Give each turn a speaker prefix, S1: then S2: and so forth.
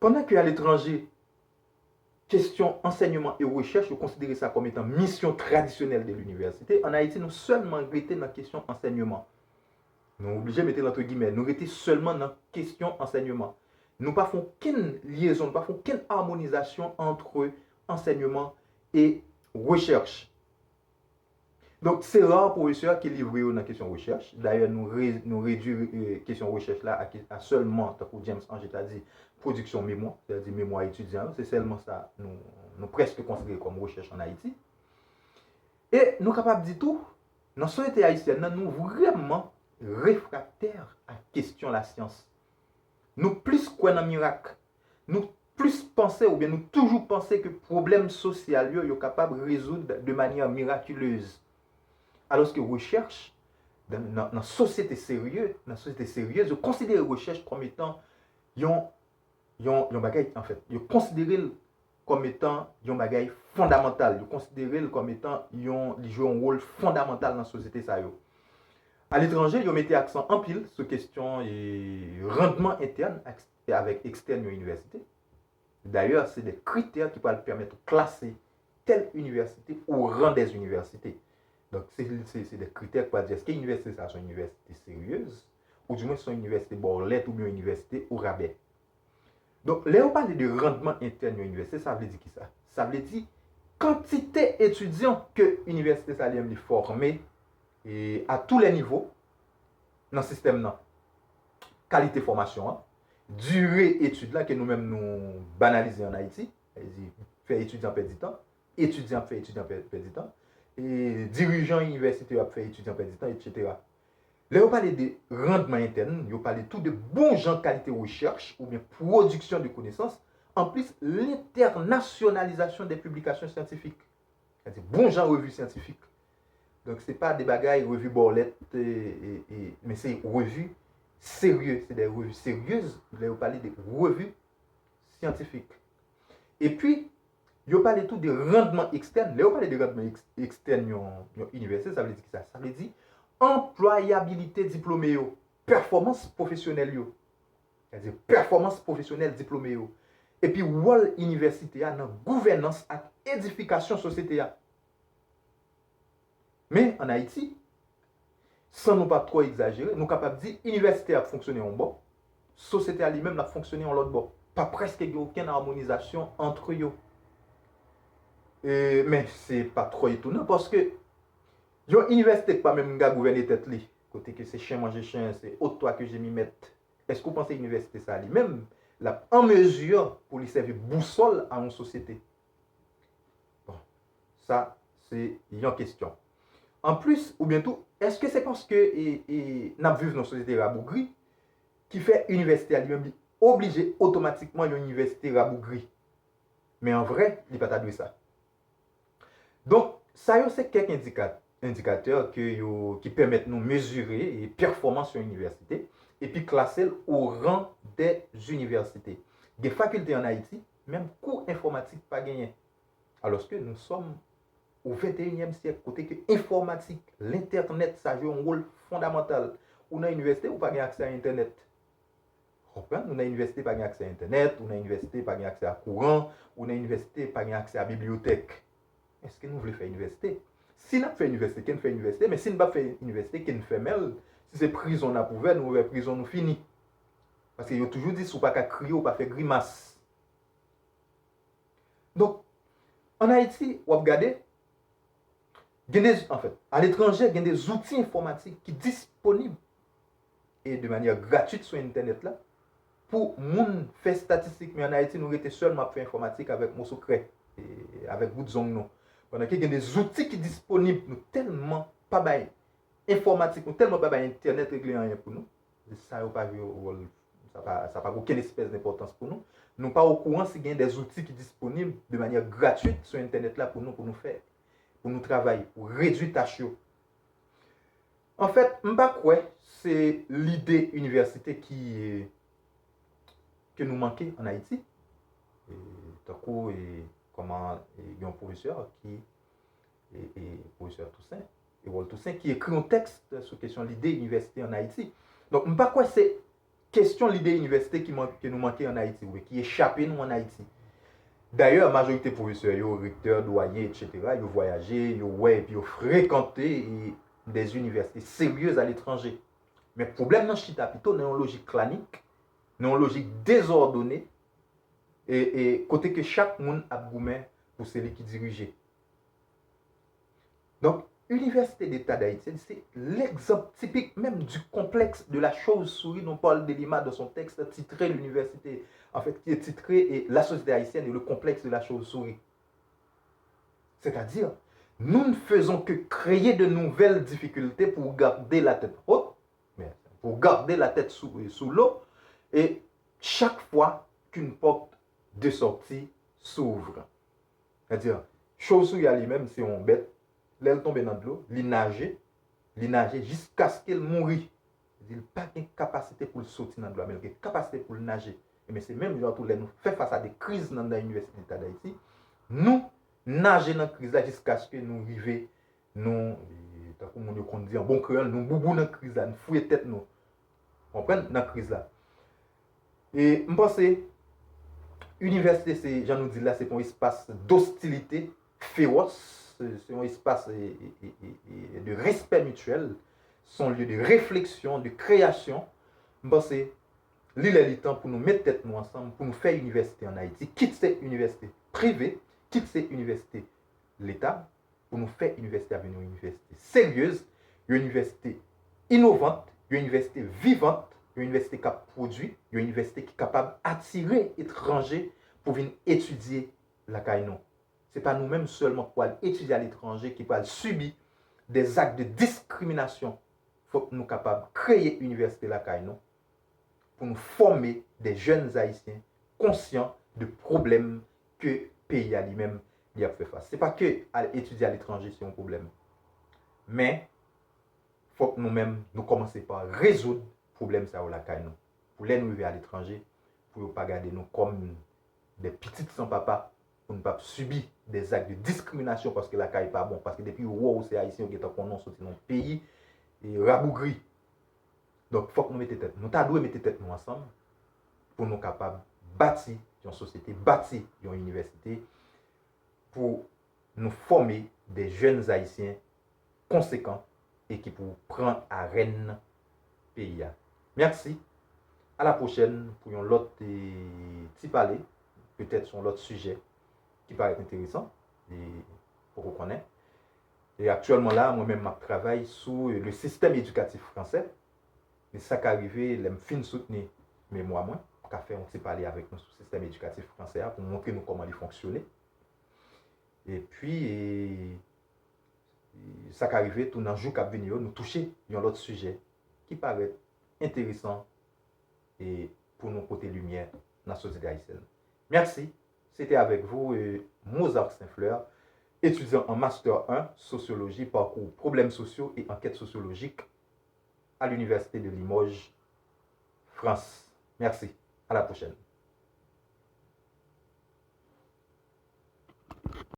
S1: pendant qu'à l'étranger, question enseignement et recherche, vous considérez ça comme étant mission traditionnelle de l'université. En Haïti, nous seulement arrêtés dans la question enseignement. Nous obligés de mettre entre guillemets, nous arrêtés seulement dans la question enseignement. Nous ne faisons aucune liaison, nous ne faisons aucune harmonisation entre enseignement et recherche. Donc, c'est rare pour professeurs qui livrent dans la question recherche. D'ailleurs, nous réduisons la question recherche là à seulement, comme James Ange a dit, production mémoire, c'est-à-dire mémoire étudiant. C'est seulement ça, nous presque considérons comme recherche en Haïti. Et nous sommes capables de dire tout, dans la société haïtienne, nous vraiment réfractaires à la question de la science. Nous plus quoi dans miracle. Nous plus penser ou bien nous toujours penser que le problème social est capable de résoudre de manière miraculeuse. Alors que recherche, dans la société sérieuse, je considère la recherche comme étant un bagage, en fait, je considère comme étant un bagage fondamental. Je considère comme étant joue un rôle fondamental dans la société. À l'étranger, ils mettent accent en pile sur question et rendement interne avec externe à l'université. D'ailleurs, c'est des critères qui peuvent permettre de classer telle université au rang des universités. Donc, c'est des critères pour dire est-ce que l'université, c'est une université sérieuse, ou du moins c'est une université borlette ou bien une université au rabais. Donc, là, on parle de rendement interne à l'université, ça veut dire qui ça? Ça veut dire quantité d'étudiants que l'université s'allie former et à tous les niveaux dans le système. Qualité formation, durée étude là que nous-mêmes nous banalisons en Haïti, faire étudiant perd du temps, étudiant fait étudiant perd du temps, et dirigeant universitaire fait étudiant perd du temps, etc. Là, on parle de rendement interne, on parle tout de bons gens qualité recherche ou bien production de connaissances, en plus l'internationalisation des publications scientifiques. C'est-à-dire bon gens revues scientifiques. Donc, ce n'est pas des bagailles revues borlettes, mais c'est revues sérieuses. C'est des revues sérieuses. Là, on parle de revues scientifiques. Et puis, il parle tout de rendement externe. Là, on parle de rendement externe dans l'université. Ça veut dire ça? Ça veut dire employabilité diplômée, performance professionnelle. C'est-à-dire performance professionnelle diplômée. Et puis, rôle universitaire dans gouvernance et édification société. Mais en Haïti, sans nous pas trop exagérer, nous sommes capables de dire l'université a fonctionné en bon, la société elle-même a fonctionné en l'autre bon. Pas presque aucune harmonisation entre eux. Mais ce n'est pas trop étonnant parce que l'université n'est pas même gouverner tête li. Côté que c'est chien manger chien, c'est autre toi que j'ai mis mettre. Est-ce que vous pensez que l'université ça lui-même en mesure pour lui servir boussole à une société? Bon, ça c'est une question. En plus, ou bientôt, est-ce que c'est parce que nous vivons dans une société rabougrie qui fait l'université à lui-même obligé automatiquement une université rabougrie? Mais en vrai, il n'y a pas de ça. Donc, ça c'est quelques indicateurs qui permettent de nous mesurer les performances sur l'université et puis classer au rang des universités. Des facultés en Haïti, même cours informatique pas gagné. Alors que nous sommes au 21e siècle, côté que l'informatique, l'Internet, ça joue un rôle fondamental. On a une université où pas accès à Internet. On a une université pas accès à Internet, on a une université pas accès à courant, on a une université pas accès à bibliothèque. Est-ce que nous voulons faire université? Si nous faisons université, qui nous fait université, mais si nous ne faisons pas université, qui nous fait mal, si c'est prison à pouvoir, nous faisons prison, nous finissons. Parce qu'il y a toujours dit, si vous ne pas crier, ou pas faire grimace. Donc, en Haïti, vous regardez, en fait, à l'étranger, il y a des outils informatiques qui sont disponibles et de manière gratuite sur Internet là, pour moun faire statistique. Mais en Haïti, nous étions seulement faire informatique avec mon secret et avec Boudzong. Pendant qu'il y a des outils qui sont disponibles, nous tellement pas bail informatique, nous tellement pas bail Internet réglé rien pour nous. Ça n'a pas vu ça n'a pas aucune espèce d'importance pour nous. Nous ne sommes pas au courant s'il y a des outils qui sont disponibles de manière gratuite sur Internet là pour nous faire. Pour nous travailler, pour réduire ta chou. En fait, c'est l'idée université que nous manquait en Haïti. Comment il y a un professeur professeur Toussaint, Toussaint, qui écrit un texte sur la question de l'idée université en Haïti. Donc, c'est question l'idée université qui nous manquait en Haïti, oui, qui échappait nous en Haïti. D'ailleurs, la majorité des professeurs, recteurs, doyens, etc., ils ont voyagé, ils ont fréquenté des universités sérieuses à l'étranger. Mais le problème dans Chita, plutôt, dans une logique clanique, dans une logique désordonnée, et côté que chaque monde a gourmet pour celui qui dirigeait. Donc, l'Université d'État d'Haïti, c'est l'exemple typique même du complexe de la chauve-souris dont Paul Delima dans son texte titré l'université, en fait, qui est titré La société haïtienne et le complexe de la chauve-souris. C'est-à-dire, nous ne faisons que créer de nouvelles difficultés pour garder la tête haute, pour garder la tête sous l'eau, et chaque fois qu'une porte de sortie s'ouvre. C'est-à-dire, chauve-souris à lui-même, c'est une bête, elle tombe dans l'eau, il nageait jusqu'à ce qu'elle mourit. Il n'a pas de capacité pour sortir dans l'eau, mais il a une capacité pour nager. Mais c'est même genre où nous faisons face à des crises dans l'Université d'État d'Haïti. Nous nager dans la crise jusqu'à ce que nous arrivions, nous, comme on dit en bon créole, nous boubou dans la crise, nous fouillons tête, nous. Comprenez, dans la crise là. Et je pense que l'université, c'est, j'en nous dis là, c'est un espace d'hostilité féroce. C'est un espace de respect mutuel, son lieu de réflexion, de création. Je pense que l'île est le temps pour nous mettre tête nous ensemble, pour nous faire université en Haïti, quitte cette université privée, quitte cette université l'État, pour nous faire université à venir, une université sérieuse, une université innovante, une université vivante, une université qui produit, une université qui est capable d'attirer étrangers pour venir étudier la Caïnon. Ce n'est pas nous-mêmes seulement pour aller étudier à l'étranger qui peuvent subir des actes de discrimination. Il faut que nous soyons capables de créer une université la Caïnon pour nous former des jeunes Haïtiens conscients de problèmes que le pays a lui-même a fait face. Ce n'est pas que étudier à l'étranger, c'est un problème. Mais il faut que nous-mêmes, nous commencions par résoudre le problème ça la Caïnon. Pour les nous vivre à l'étranger, pour ne pas garder nous comme des petites sans papa, pour ne pas subir des actes de discrimination parce que la caille n'est pas bon. Parce que depuis wow, c'est haïtien qui est en sorti dans le pays et rabougri. Donc il faut que nous mettions tête. Nous devons mettre tête nous ensemble pour nous capables de bâtir une société, bâtir une université pour nous former des jeunes haïtiens conséquents et qui pour prendre à Rennes pays. Merci. À la prochaine pour un autre petit parler, peut-être sur l'autre sujet qui paraît intéressant et pour reconnaître. Et actuellement là, moi-même, je travaille sur le système éducatif français. Mais ça qui arrive, je fin soutenir mais moi, pour faire un petit parler avec nous sur le système éducatif français pour montrer nous comment il fonctionne. Et puis, ça qui arrive, tout dans le jour qui venir, nous toucher un autre sujet qui paraît intéressant et pour nous porter lumière dans la société haïtienne. Merci. C'était avec vous Mozart Saint-Fleur, étudiant en Master 1, Sociologie, parcours problèmes sociaux et enquête sociologique à l'Université de Limoges, France. Merci. À la prochaine.